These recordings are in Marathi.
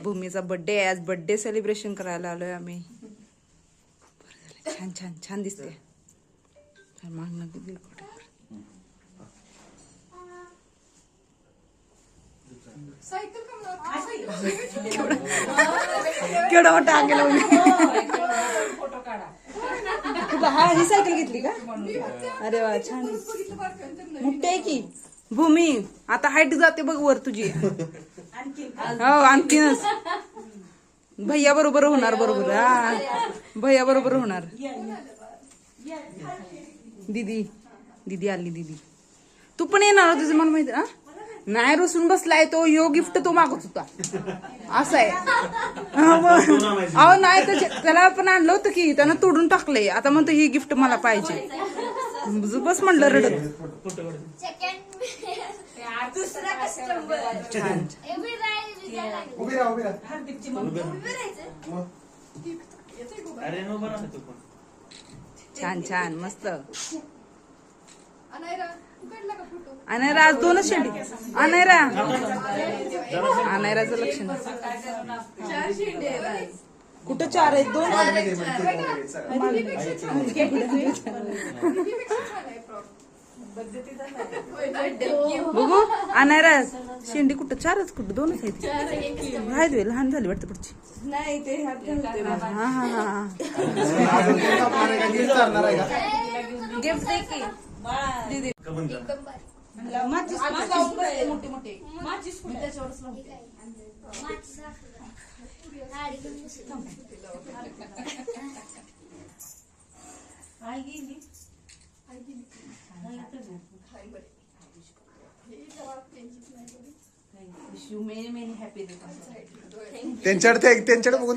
भूमीचा बर्थडे आहे आज. बर्थडे सेलिब्रेशन करायला आलोय आम्ही. छान छान छान दिसते. केवढा मोठा गेला. हा ही सायकल घेतली का? अरे वा छान मोठी आहे की. भूमी आता हाईट जाते बघ वर तुझी. हो आणखीनच भैया बरोबर होणार. बरोबर हा भैया बरोबर होणार. दीदी दीदी आली. दीदी तू पण येणार तुझं मला माहिती ना. नाही रुसून बसलाय तो. यो गिफ्ट तो मागत होता असं आहे. अहो नाही त्याला पण आणलं होतं की त्यानं तोडून टाकलंय. आता म्हणतो ही गिफ्ट मला पाहिजे. बस म्हणलं रडत. छान छान मस्त. अनायरा आज दोनच शेंडी. अनायराचं लक्षण कुठं 4 आहेत 2. बघू अनायरा शेंडी कुठं 4च कुठं 2च आहेत. राहिली लहान झाली वाटतं पुढची. हा हा हा गिफ्ट दे की दीदी. त्यांच्याकडे बघून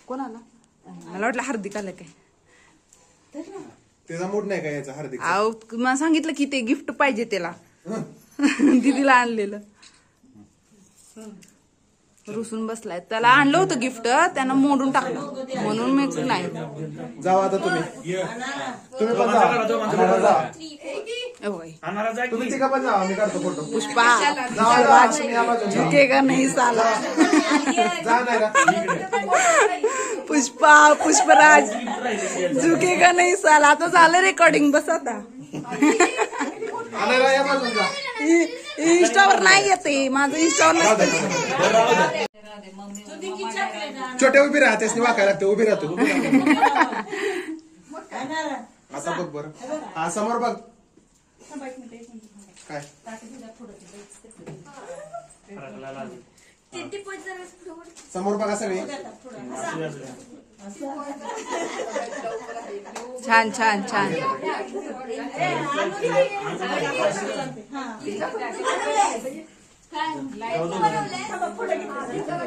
कोण आला? मला वाटलं हार्दिक आलं काय. त्याचा मूड नाही का याचा हार्दिक. अहो मला सांगितलं की ते गिफ्ट पाहिजे त्याला. दीदीला आणलेलं. रुसून बसलाय. त्याला आणलं होतं गिफ्ट त्यानं मोडून टाकलं म्हणून मी नाही. जावा आता तुम्ही पण जा. तुम्ही तिघा पण जा. मी काढतो फोटो. पुष्पा झुकेगा नहीं साला. पुष्पा पुष्पराज झुकेगा नहीं साला. आता झालं रेकॉर्डिंग. बस आता इंस्टावर नाही येते. माझं इंस्टावर नसतं. छोट्या उभी राहते वाकायला लागते. उभी राहतो. आता बघ बरं. हा समोर बघ. काय समोर बघा सगळे. छान छान छान.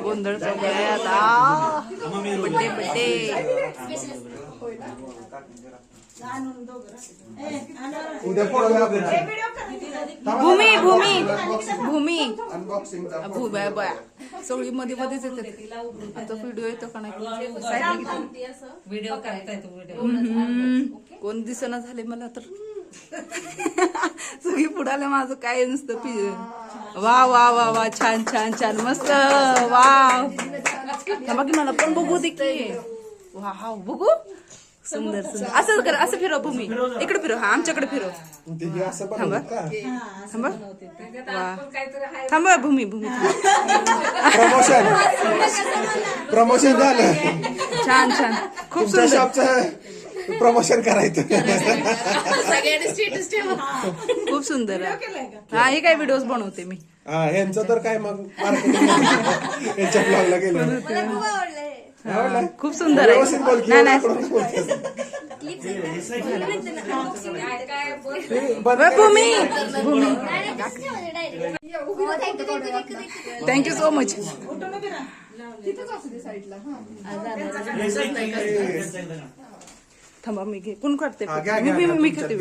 गोंधळ चालू आहे आता. Birthday birthday. उद्या भूमी भूमी भूमी अनबॉक्सिंग सगळी मध्ये मध्येच येतात. आता व्हिडिओ येतो का नाही. व्हिडिओ करताय तो व्हिडिओ. कोण दिसना झाले मला तर. सगळी पुढाले माझं काय नुसतं वा वा वा वा. छान छान छान मस्त. वाव थांबा की मला पण बघू दे की. वाव बघू. सुंदर सुंदर. असं कर. असं फिरव भूमी. इकडे फिरव. हा आमच्याकडे फिरव. थांबा थांबा. वा थांबा भूमी. भूमी प्रमोशन झालं. छान छान. खूप सुंदर. प्रमोशन करायचं. खूप सुंदर. हा हे काय व्हिडिओज बनवते मी. हा यांचं तर काय मग मार्केटिंग यांच्या ब्लॉगला गेलं. खूप सुंदर आहे. नाही नाही भूमी भूमी थँक्यू सो मच. थांबा मी घे. कोण काढते. मी करते.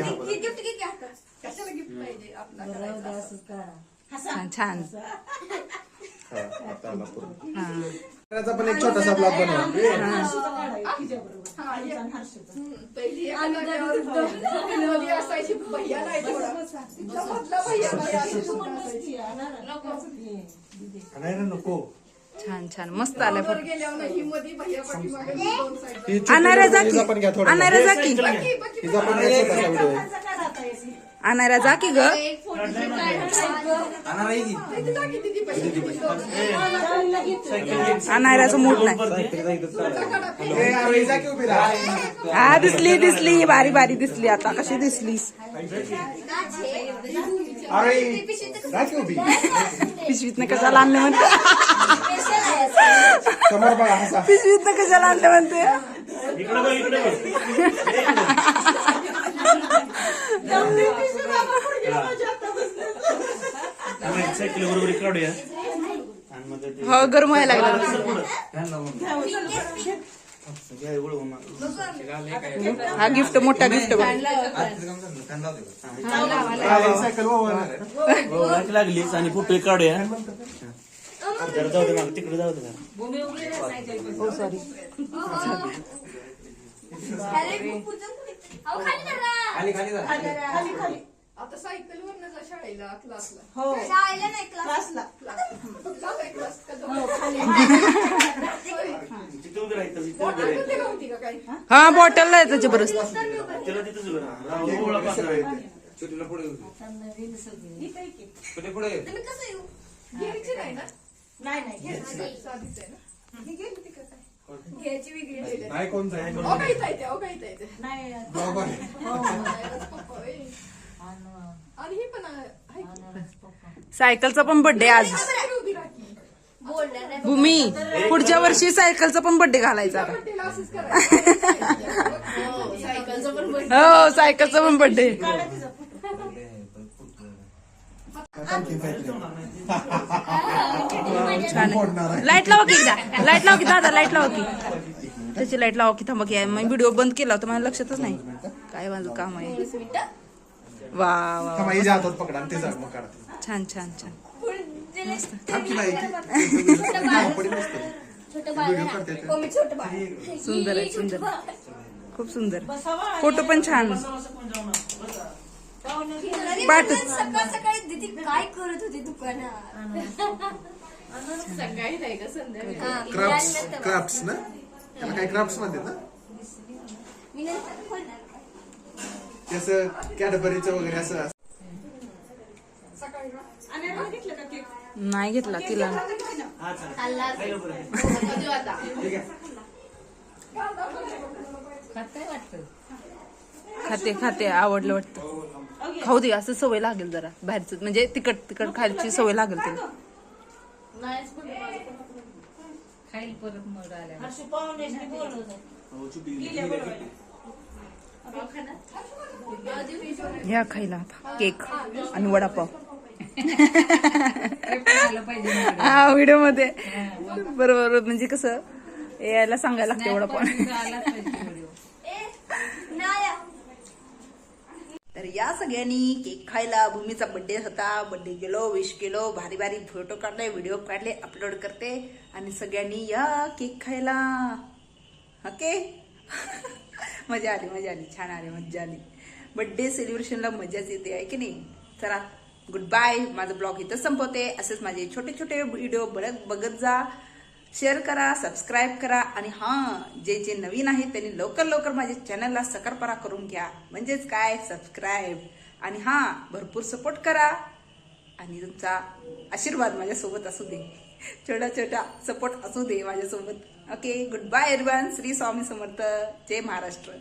छान छान. आता आला पूर्ण. हा त्याचा पण एक छोटासा ब्लॉग बनवा. पहिली मध्ये असायची भैया नाही थोडा मधला भैया नाही नाही रे, नको. छान छान मस्त आलाय वर गेल्यावर ही मध्ये भैया पाठीमागे दोन साईड ही छोटी आणायला जा हिचा पण घ्या की थोडा. आणायला जा की हिचा पण एक छोटासा व्हिडिओ आहे. आणायला जा की ग आणायलाच मूड नाही ए, अरे, जा की उभी राहा. हा दिसली दिसली बारी बारी दिसली आता कशी दिसलीस अरे, जा की उभी. पिशवीतनं कशाला आणलं म्हणते समोर बघा हसा. पिशवीतनं कशाला आणलं म्हणते सायकल बरोबर काढूया हो गरम व्हायला लागला हा गिफ्ट मोठा गिफ्ट बघ सायकल वाहणार आहे. लागलीच आणि फोटो काढूया जरा जाऊ दे मला तिकडे जाऊ दे हो सॉरी आता सायकलवर जा शाळेला क्लासला तिथे उभे राहायचं तिथे उभे राहायचं होती का काही हा बॉटल आहे त्याच्या बरोबर त्याला तिथेच उभे राहा ओळख पासून छोटीला पुढे उभी. पुढे घ्यायची नाही ना साधीच आहे ना घ्यायची वेगळी नाही कोण जाईल ओघायचं आहे ते ओघायचं आहे ते ब्लॉग आहे. पप्पा होय. आणि ही पण आहे की? सायकलचा पण बर्थडे आज सायकल उभी राखी भूमी पुढच्या वर्षी सायकलचा पण बर्थडे घालायचा आता तिला असंच करायचं सायकलचं पण हो सायकलचा पण बर्थडे छान मोडणार आहे. लाईट लावा की एकदा लाईट लावा की दादा लाईट लावा की त्याची लाईट लावा की थांबा की मग व्हिडिओ बंद केला होता मला लक्षातच नाही काय माझं काम आहे वा वा थांबा, हिच्या हातात पकडा आणि ते जा मग काढा. छान छान छान थांब की नाही की. पडी नसते. व्हिडिओ करते ते. सुंदर आहे सुंदर खूप सुंदर फोटो पण छान पाठव सकाळ सकाळी दीदी काय करत होती दुकानात सकाळी नाही का संध्याकाळी क्राफ्ट्स ना त्याला काय क्राफ्ट्स म्हणतात ना मी नंतर खोलणार ते असं कॅडबरीचं वगैरे असं नाही घेतला तिला खाते खाते आवडलं वाटतं खाऊ दे असं सवय लागेल जरा बाहेरच म्हणजे तिखट तिखट खायची सवय लागेल तिला ह्या खायला आता केक आणि वडापाव हा व्हिडिओ मध्ये बरोबर म्हणजे कसं यायला सांगायला लागते वडापाव तर या सगळ्यांनी केक खायला भूमीचा बर्थडे होता बर्थडे गेलो विश केलो भारी भारी फोटो काढले व्हिडिओ काढले अपलोड करते आणि सगळ्यांनी या केक खायला ओके मजा आली छान आली मजा आली बर्थडे सेलिब्रेशनला मजाच येते आहे की नाही चला गुड बाय माझा ब्लॉग इथं संपवते असेच माझे छोटे छोटे व्हिडिओ बघत जा शेअर करा सबस्क्राईब करा आणि हां जे जे नवीन आहेत त्यांनी लवकर लवकर माझ्या चॅनलला सकरपरा करून घ्या म्हणजेच काय सबस्क्राईब आणि हां भरपूर सपोर्ट करा आणि तुमचा आशीर्वाद माझ्यासोबत असू दे छोटा छोटा सपोर्ट असू दे माझ्यासोबत okay goodbye everyone Shri Swami Samarth जय महाराष्ट्र